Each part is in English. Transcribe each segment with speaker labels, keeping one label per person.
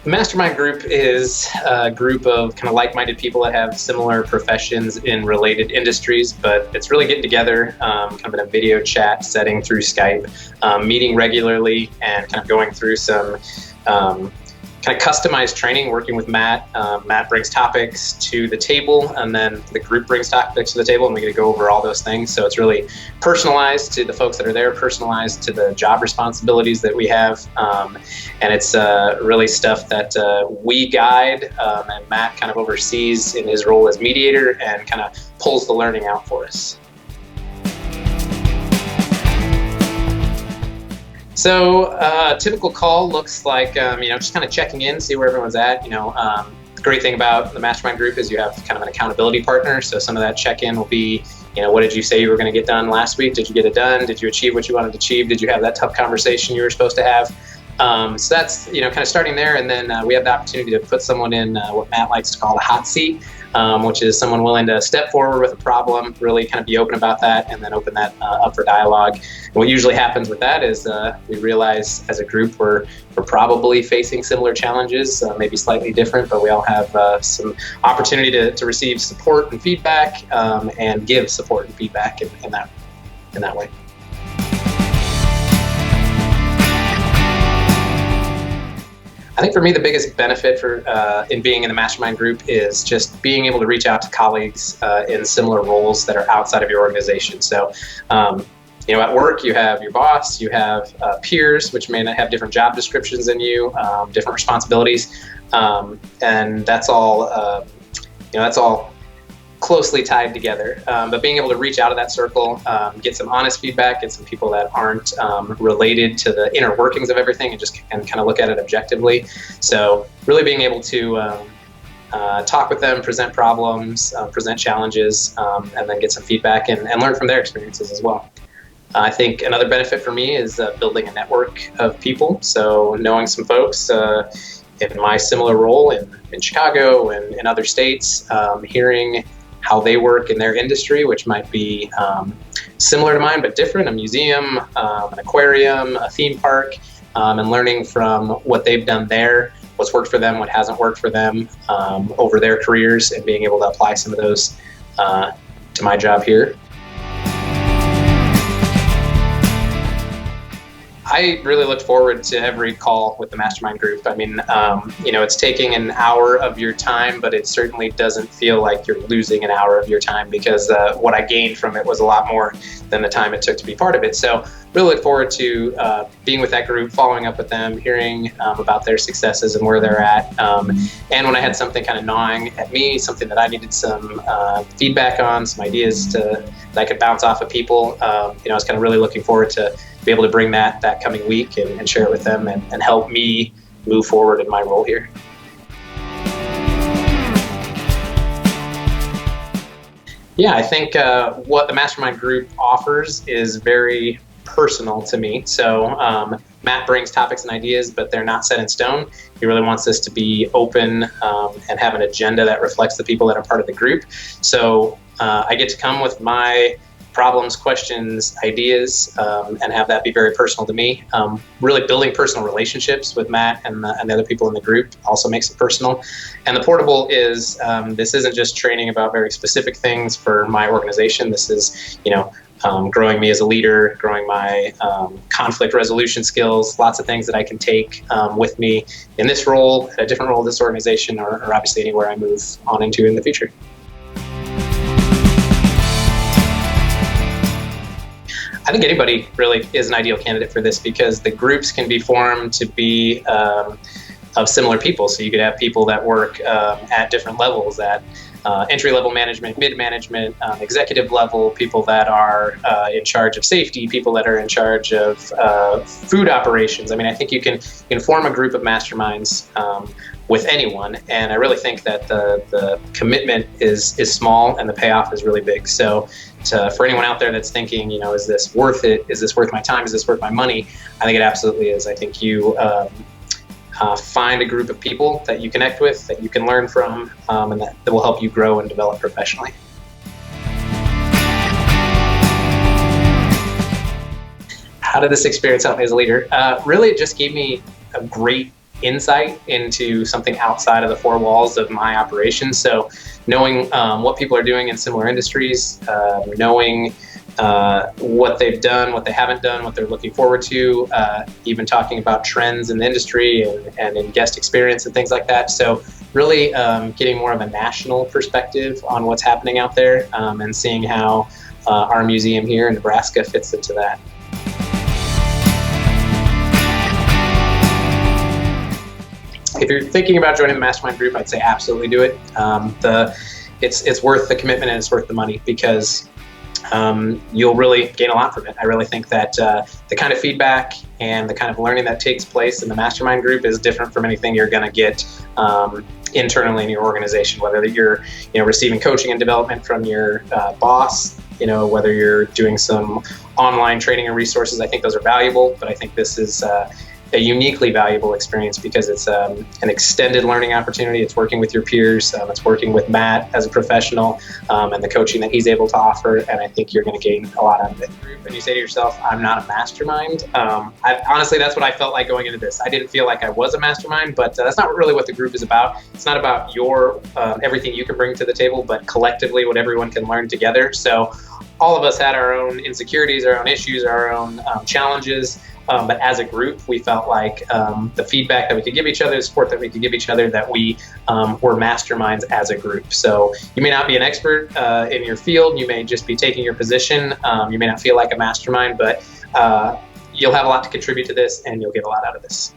Speaker 1: The Mastermind group is a group of kind of like-minded people that have similar professions in related industries, but it's really getting together kind of in a video chat setting through Skype, meeting regularly and kind of going through some kind of customized training, working with Matt. Matt brings topics to the table, and then the group brings topics to the table, and we get to go over all those things. So it's really personalized to the folks that are there, personalized to the job responsibilities that we have, and it's really stuff that we guide, and Matt kind of oversees in his role as mediator and kind of pulls the learning out for us. So a typical call looks like, just kind of checking in, see where everyone's at. The great thing about the Mastermind group is you have kind of an accountability partner. So some of that check-in will be, what did you say you were going to get done last week? Did you get it done? Did you achieve what you wanted to achieve? Did you have that tough conversation you were supposed to have? So that's, kind of starting there. And then we have the opportunity to put someone in what Matt likes to call the hot seat, which is someone willing to step forward with a problem, really kind of be open about that, and then open that up for dialogue. And what usually happens with that is we realize as a group we're probably facing similar challenges, maybe slightly different, but we all have some opportunity to receive support and feedback, and give support and feedback in that way. I think for me, the biggest benefit in being in the Mastermind group is just being able to reach out to colleagues in similar roles that are outside of your organization. So, at work, you have your boss, you have peers, which may not have different job descriptions than you, different responsibilities, and that's all closely tied together. But being able to reach out of that circle, get some honest feedback, get some people that aren't related to the inner workings of everything, and kind of look at it objectively. So really being able to talk with them, present problems, present challenges, and then get some feedback and learn from their experiences as well. I think another benefit for me is building a network of people. So knowing some folks in my similar role in Chicago and in other states, hearing how they work in their industry, which might be similar to mine but different, a museum, an aquarium, a theme park, and learning from what they've done there, what's worked for them, what hasn't worked for them over their careers, and being able to apply some of those to my job here. I really look forward to every call with the Mastermind group. I mean, it's taking an hour of your time, but it certainly doesn't feel like you're losing an hour of your time, because what I gained from it was a lot more than the time it took to be part of it. So really look forward to being with that group, following up with them, hearing about their successes and where they're at. And when I had something kind of gnawing at me, something that I needed some feedback on, some ideas that I could bounce off of people, I was kind of really looking forward to be able to bring that coming week and share it with them and help me move forward in my role here. Yeah, I think what the Mastermind group offers is very personal to me. So Matt brings topics and ideas, but they're not set in stone. He really wants this to be open and have an agenda that reflects the people that are part of the group. So I get to come with my problems, questions, ideas, and have that be very personal to me. Really building personal relationships with Matt and the other people in the group also makes it personal. And the portable is, this isn't just training about very specific things for my organization. This is, growing me as a leader, growing my conflict resolution skills, lots of things that I can take with me in this role, a different role in this organization, or obviously anywhere I move on into in the future. I think anybody really is an ideal candidate for this, because the groups can be formed to be of similar people. So you could have people that work at different levels, at entry-level management, mid-management, executive level, people that are in charge of safety, people that are in charge of food operations. I mean, I think you can form a group of masterminds with anyone, and I really think that the commitment is small and the payoff is really big. So for anyone out there that's thinking, is this worth it? Is this worth my time? Is this worth my money? I think it absolutely is. I think you find a group of people that you connect with, that you can learn from, and that will help you grow and develop professionally. How did this experience help me as a leader? Really, it just gave me a great insight into something outside of the four walls of my operation. So knowing what people are doing in similar industries, knowing what they've done, what they haven't done, what they're looking forward to, even talking about trends in the industry and in guest experience and things like that. So really getting more of a national perspective on what's happening out there, and seeing how our museum here in Nebraska fits into that. If you're thinking about joining the Mastermind group, I'd say absolutely do it. It's worth the commitment and it's worth the money, because you'll really gain a lot from it. I really think that the kind of feedback and the kind of learning that takes place in the Mastermind group is different from anything you're going to get internally in your organization, whether you're receiving coaching and development from your boss, whether you're doing some online training and resources. I think those are valuable, but I think this is a uniquely valuable experience because it's an extended learning opportunity. It's working with your peers. It's working with Matt as a professional, and the coaching that he's able to offer. And I think you're going to gain a lot out of it. And you say to yourself, I'm not a mastermind. Honestly, that's what I felt like going into this. I didn't feel like I was a mastermind, but that's not really what the group is about. It's not about your everything you can bring to the table, but collectively what everyone can learn together. So all of us had our own insecurities, our own issues, our own challenges. But as a group, we felt like the feedback that we could give each other, the support that we could give each other, that we were masterminds as a group. So you may not be an expert in your field. You may just be taking your position. You may not feel like a mastermind, but you'll have a lot to contribute to this and you'll get a lot out of this.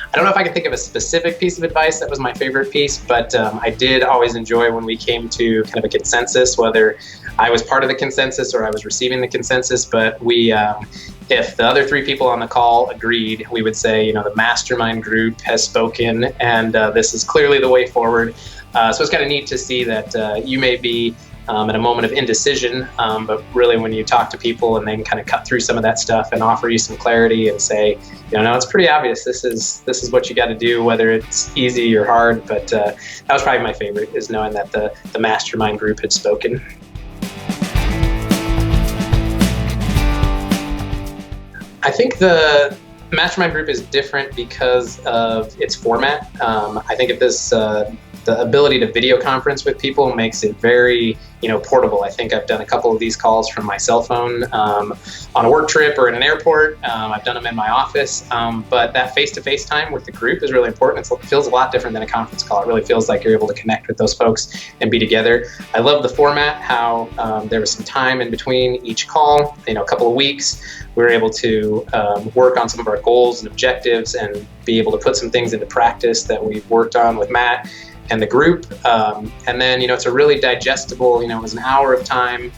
Speaker 1: I don't know if I can think of a specific piece of advice that was my favorite piece, but I did always enjoy when we came to kind of a consensus, whether I was part of the consensus or I was receiving the consensus. But we, if the other three people on the call agreed, we would say, the Mastermind group has spoken, and this is clearly the way forward. So it's kind of neat to see that you may be at a moment of indecision, but really when you talk to people and they can kind of cut through some of that stuff and offer you some clarity and say, no, it's pretty obvious. This is what you got to do, whether it's easy or hard. But that was probably my favorite, is knowing that the Mastermind group had spoken. I think the Mastermind group is different because of its format. I think the ability to video conference with people makes it very, portable. I think I've done a couple of these calls from my cell phone on a work trip or in an airport. I've done them in my office, but that face-to-face time with the group is really important. It feels a lot different than a conference call. It really feels like you're able to connect with those folks and be together. I love the format, how there was some time in between each call, a couple of weeks. We were able to work on some of our goals and objectives and be able to put some things into practice that we've worked on with Matt and the group. And then, it's a really digestible, it was an hour of time.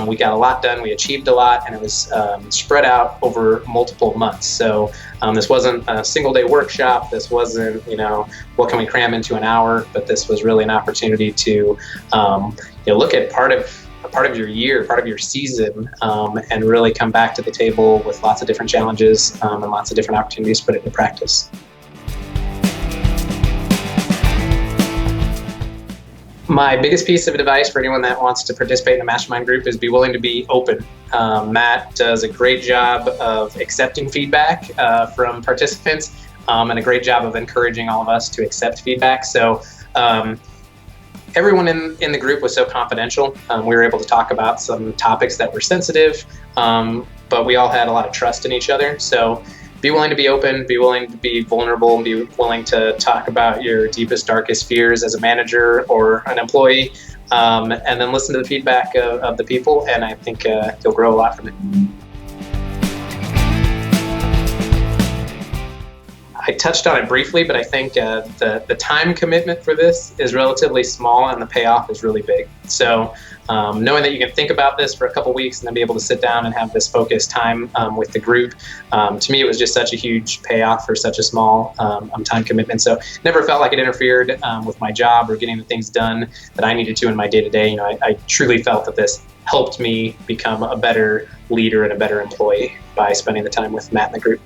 Speaker 1: We got a lot done, we achieved a lot, and it was spread out over multiple months. So this wasn't a single day workshop. This wasn't, what can we cram into an hour? But this was really an opportunity to, look at part of your year, part of your season, and really come back to the table with lots of different challenges and lots of different opportunities to put it into practice. My biggest piece of advice for anyone that wants to participate in a Mastermind group is be willing to be open. Matt does a great job of accepting feedback from participants, and a great job of encouraging all of us to accept feedback. So everyone in the group was so confidential. We were able to talk about some topics that were sensitive, but we all had a lot of trust in each other. So be willing to be open, be willing to be vulnerable, and be willing to talk about your deepest, darkest fears as a manager or an employee, and then listen to the feedback of the people, and I think you'll grow a lot from it. I touched on it briefly, but I think the time commitment for this is relatively small and the payoff is really big. So knowing that you can think about this for a couple weeks and then be able to sit down and have this focused time with the group, to me it was just such a huge payoff for such a small time commitment. So never felt like it interfered with my job or getting the things done that I needed to in my day-to-day. I truly felt that this helped me become a better leader and a better employee by spending the time with Matt and the group.